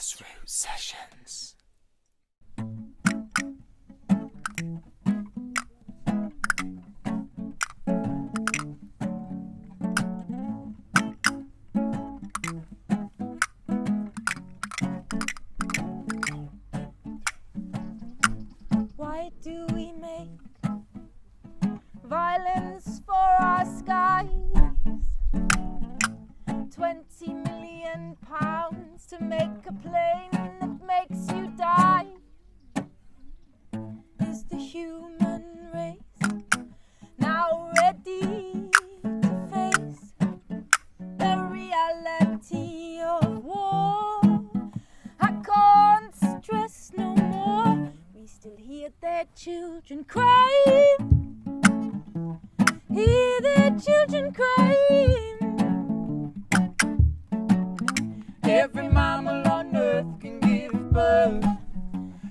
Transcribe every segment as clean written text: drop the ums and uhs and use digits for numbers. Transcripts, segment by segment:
Grassroots Sessions. Why do we make violence for our skies? 20 million pounds to make a plane that makes you die. Is the human race now ready to face the reality of war? I can't stress no more. We still hear their children cry. Hear their children crying. Every mammal on earth can give birth.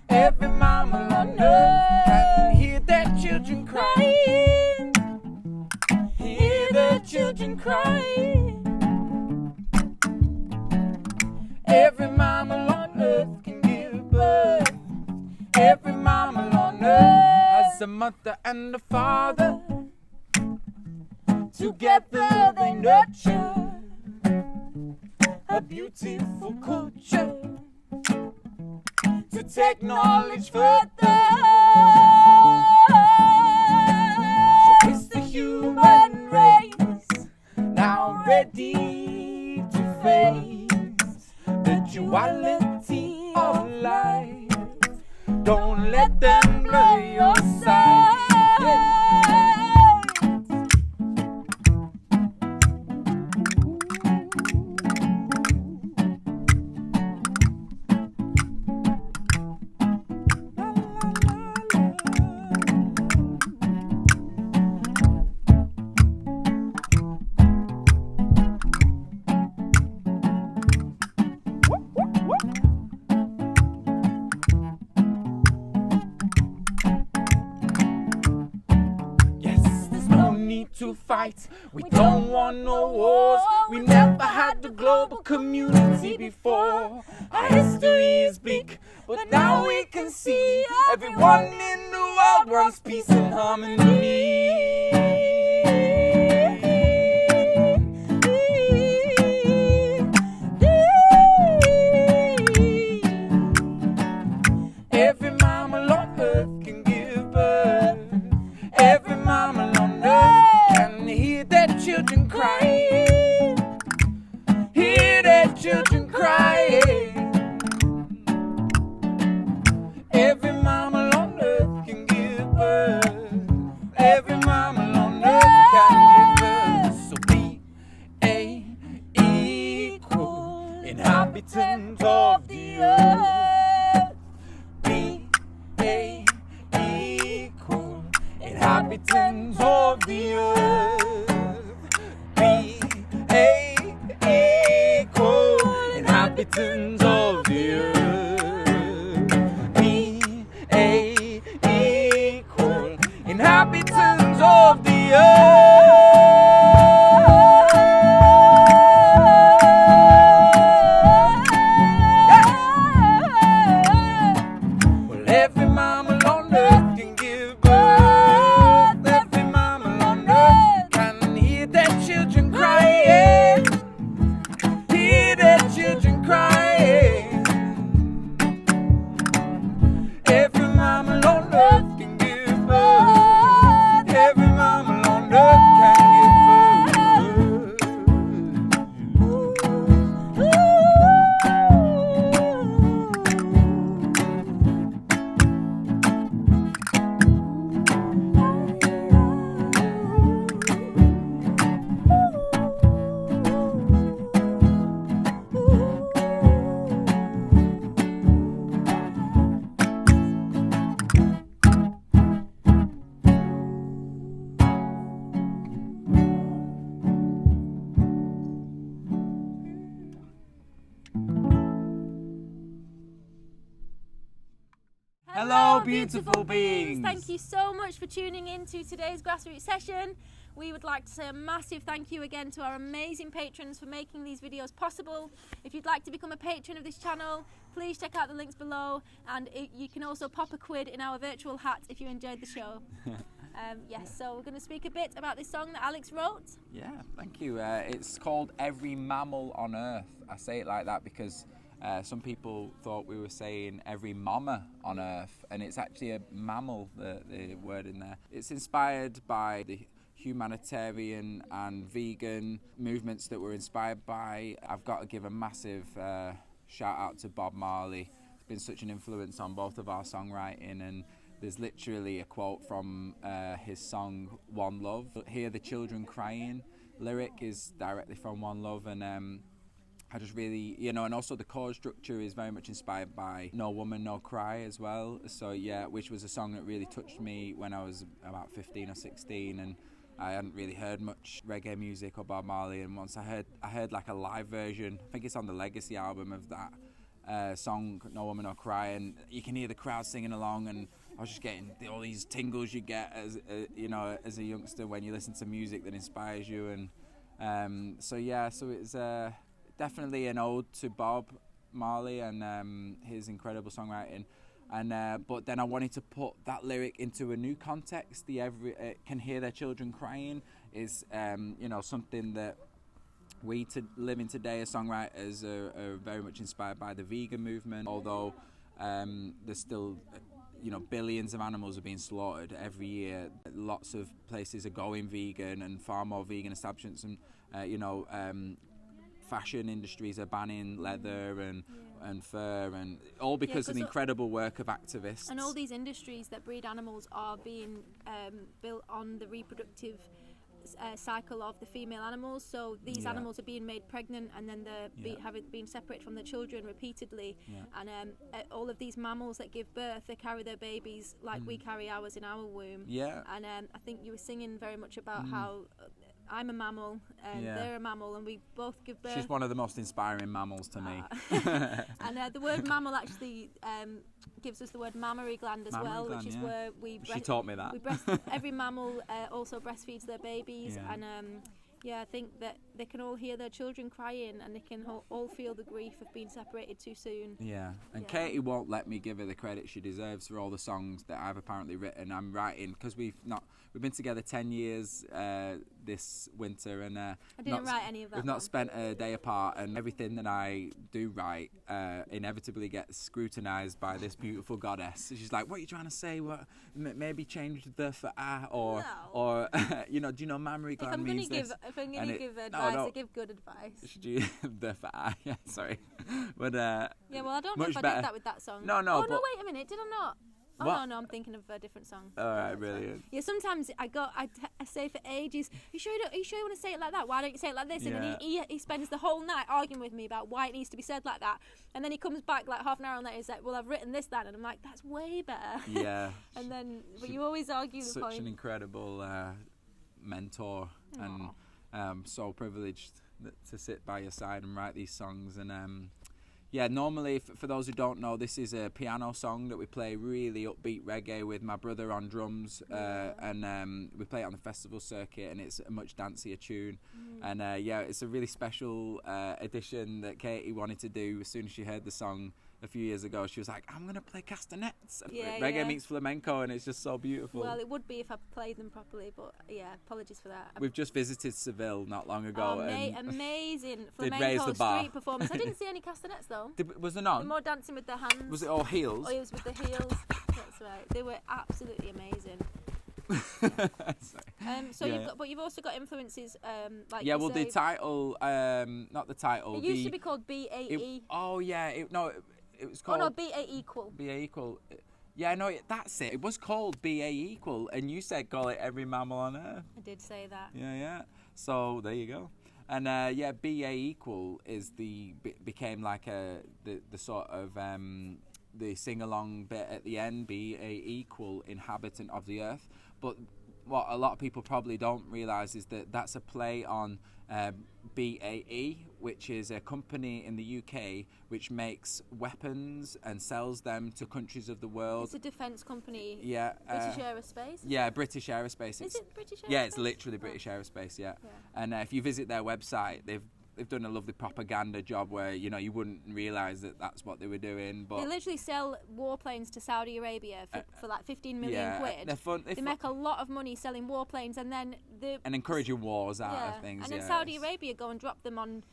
Every mammal on earth can hear their children crying. Hear their children crying. Every mammal on earth can give birth. Every mammal on earth has a mother and a father. Together they nurture a beautiful culture to take knowledge further. So is the human race now ready to face the duality of life? Don't let them blur your sight. To fight, we don't want no wars. We never had the global community before. Our history is bleak, but now we can see everyone in the world wants peace and harmony. Every mammal on earth can give birth. Every mammal on earth can hear their children crying. Hear their children crying. Every mammal on earth can give birth. Every mammal on earth can give birth. So be a equal inhabitant of the earth. Be a equal inhabitant of the earth. Be a equal inhabitant of the earth. Be a equal inhabitant of the earth. Well, every mammal on earth can give birth. Every mammal on earth can hear their children crying. Hear their children crying. Every mammal on earth can give birth. Every mammal on earth can give birth. Hello, beautiful beings. Thank you so much for tuning in to today's Grassroots Session. we would like to say a massive thank you again to our amazing patrons for making these videos possible. If you'd like to become a patron of this channel, please check out the links below, and you can also pop a quid in our virtual hat if you enjoyed the show. Yes, so we're going to speak a bit about this song that Alex wrote. Yeah, thank you. It's called Every Mammal on Earth. I say it like that because some people thought we were saying every mama on Earth, and it's actually a mammal, the word in there. It's inspired by the humanitarian and vegan movements that we're inspired by. I've got to give a massive shout out to Bob Marley. He's been such an influence on both of our songwriting, and there's literally a quote from his song One Love. Hear the children crying lyric is directly from One Love, and I just really, and also the chord structure is very much inspired by No Woman, No Cry as well. So yeah, which was a song that really touched me when I was about 15 or 16, and I hadn't really heard much reggae music or Bob Marley, and once I heard like a live version, I think it's on the Legacy album of that song, No Woman, No Cry, and you can hear the crowd singing along, and I was just getting all these tingles you get as as a youngster when you listen to music that inspires you, and so it's definitely an ode to Bob Marley and his incredible songwriting, and but then I wanted to put that lyric into a new context. The can hear their children crying is something that we living today as songwriters are very much inspired by the vegan movement, although there's still billions of animals are being slaughtered every year. Lots of places are going vegan, and far more vegan establishments, and fashion industries are banning leather and fur, and all because of the incredible work of activists. And all these industries that breed animals are being built on the reproductive cycle of the female animals, so these animals are being made pregnant, and then they're being separated from their children repeatedly, and all of these mammals that give birth, they carry their babies like we carry ours in our womb, and I think you were singing very much about how I'm a mammal and they're a mammal, and we both give birth. She's one of the most inspiring mammals to me. And the word mammal actually gives us the word mammary gland as well, which is where we she taught me that. Every mammal also breastfeeds their babies, and I think that they can all hear their children crying, and they can all feel the grief of being separated too soon. Katie won't let me give her the credit she deserves for all the songs that I've apparently written. I'm writing because we've been together 10 years this winter, and I didn't write any of that. We've not spent a day apart, and everything that I do write inevitably gets scrutinised by this beautiful goddess. She's like, "What are you trying to say? What? Maybe change the for a, or do you know mammary gland means this?" If I'm going to give advice, I give good advice. Should you the for a? Yeah, sorry, but well, I don't know if I did that with that song. No. Oh no, wait a minute, did I not? Oh what? no, I'm thinking of a different song. All right, brilliant. Yeah, sometimes I say for ages, are you sure you want to say it like that? Why don't you say it like this? And then he spends the whole night arguing with me about why it needs to be said like that. And then he comes back like half an hour later, he's like, well, I've written this, that. And I'm like, that's way better. Yeah. And then, but you always argue the point. Such an incredible mentor. Aww. And so privileged to sit by your side and write these songs. And normally, for those who don't know, this is a piano song that we play really upbeat reggae with my brother on drums, and we play it on the festival circuit, and it's a much dancier tune. And it's a really special edition that Katie wanted to do as soon as she heard the song a few years ago. She was like, I'm going to play castanets. Reggae meets flamenco, and it's just so beautiful. Well, it would be if I played them properly, but apologies for that. We've just visited Seville not long ago. Amazing flamenco street performance. I didn't see any castanets though. Was there none? They're more dancing with their hands. Was it all heels? Oh, it was with the heels. That's right. They were absolutely amazing. You've also got influences like the title, not the title. It used to be called BAE. It was called. Oh no, BA equal. BA equal. Yeah, no, that's it. It was called BA equal, and you said call it Every Mammal on Earth. I did say that. Yeah. So there you go. And BA equal is became like the sort of the sing along bit at the end. BA equal, inhabitant of the earth. But what a lot of people probably don't realise is that that's a play on BAE, which is a company in the UK which makes weapons and sells them to countries of the world. It's a defence company. Yeah. British Aerospace. Yeah, British Aerospace. Is it British Aerospace? Yeah, it's literally British Aerospace. Yeah. And if you visit their website, they've done a lovely propaganda job where you wouldn't realise that that's what they were doing. But they literally sell warplanes to Saudi Arabia for like 15 million quid. They're fun. They make a lot of money selling warplanes, and then and encouraging wars out of things. And then Saudi Arabia go and drop them on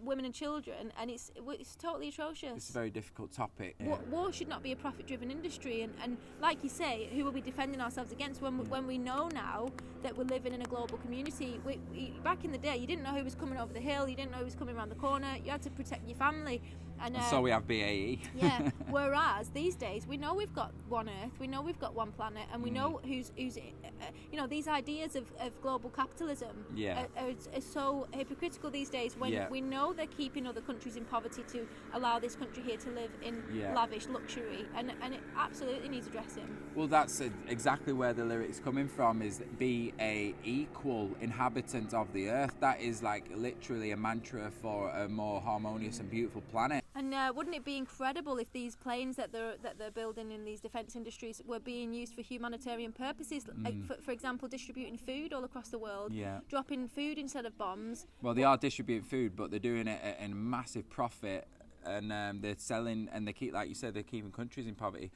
women and children, and it's totally atrocious. It's a very difficult topic. War should not be a profit-driven industry, and like you say, who are we defending ourselves against when we know now that we're living in a global community? Back in the day, you didn't know who was coming over the hill, you didn't know who was coming around the corner, you had to protect your family. And so we have BAE. Yeah. Whereas these days, we know we've got one Earth, we know we've got one planet, and we know who's these ideas of global capitalism are so hypocritical these days when we know they're keeping other countries in poverty to allow this country here to live in lavish luxury, and it absolutely needs addressing. Well, that's exactly where the lyric's coming from, is be a equal inhabitant of the Earth. That is like literally a mantra for a more harmonious and beautiful planet. And wouldn't it be incredible if these planes that they're building in these defence industries were being used for humanitarian purposes, like for example, distributing food all across the world, dropping food instead of bombs. Well, they are distributing food, but they're doing it at a massive profit, and they're selling, and they keep, like you said, they're keeping countries in poverty.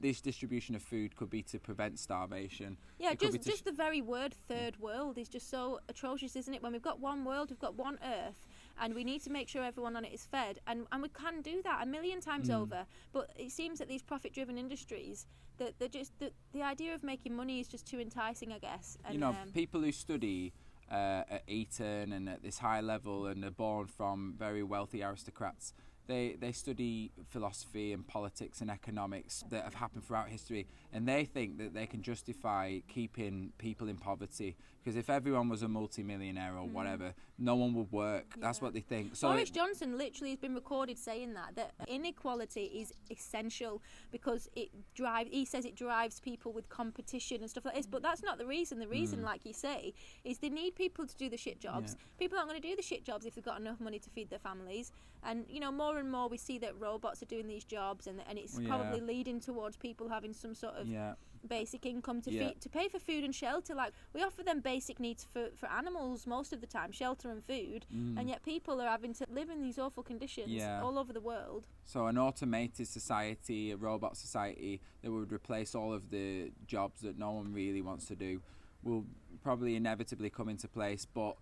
This distribution of food could be to prevent starvation. Yeah, just the very word third world is just so atrocious, isn't it? When we've got one world, we've got one Earth, and we need to make sure everyone on it is fed, and we can do that a million times over. But it seems that these profit-driven industries, that they're just the idea of making money is just too enticing, I guess. And, people who study at Eton and at this high level and are born from very wealthy aristocrats, they study philosophy and politics and economics that have happened throughout history, and they think that they can justify keeping people in poverty, because if everyone was a multi-millionaire or whatever, no one would work. That's what they think. So Boris Johnson literally has been recorded saying that inequality is essential because he says it drives people with competition and stuff like this, but that's not the reason. The reason, like you say, is they need people to do the shit jobs. People aren't going to do the shit jobs if they've got enough money to feed their families. And more and more we see that robots are doing these jobs, and it's probably leading towards people having some sort of basic income to pay for food and shelter. Like, we offer them basic needs for animals most of the time, shelter and food, and yet people are having to live in these awful conditions all over the world. So an automated society, a robot society that would replace all of the jobs that no one really wants to do will probably inevitably come into place. But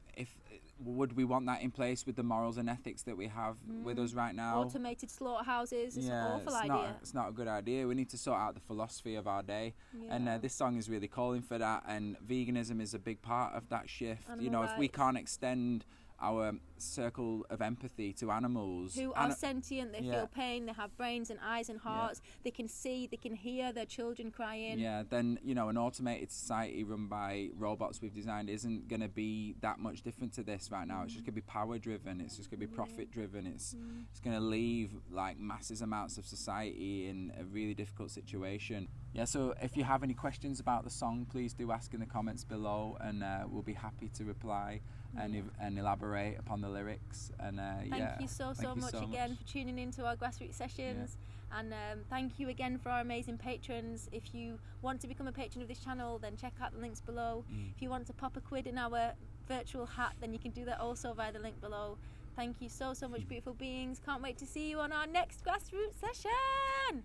would we want that in place with the morals and ethics that we have with us right now? Automated slaughterhouses is an awful idea. It's not a good idea. We need to sort out the philosophy of our day, and this song is really calling for that, and veganism is a big part of that shift. If we can't extend our circle of empathy to animals who are sentient, they feel pain, they have brains and eyes and hearts, they can see, they can hear their children crying, then an automated society run by robots we've designed isn't going to be that much different to this right now. It's just going to be power driven, it's just going to be profit driven, it's going to leave like massive amounts of society in a really difficult situation. So if you have any questions about the song, please do ask in the comments below, and we'll be happy to reply and elaborate upon the lyrics. And thank you so much again for tuning into our grassroots sessions, and thank you again for our amazing patrons. If you want to become a patron of this channel, then check out the links below. If you want to pop a quid in our virtual hat, then you can do that also via the link below. Thank you so much, beautiful beings. Can't wait to see you on our next grassroots session.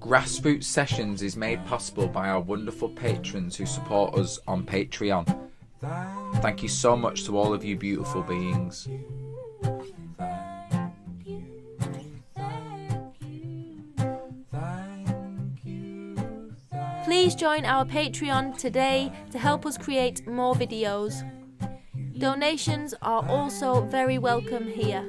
Grassroots Sessions is made possible by our wonderful patrons who support us on Patreon. Thank you so much to all of you beautiful beings. Please join our Patreon today to help us create more videos. Donations are also very welcome here.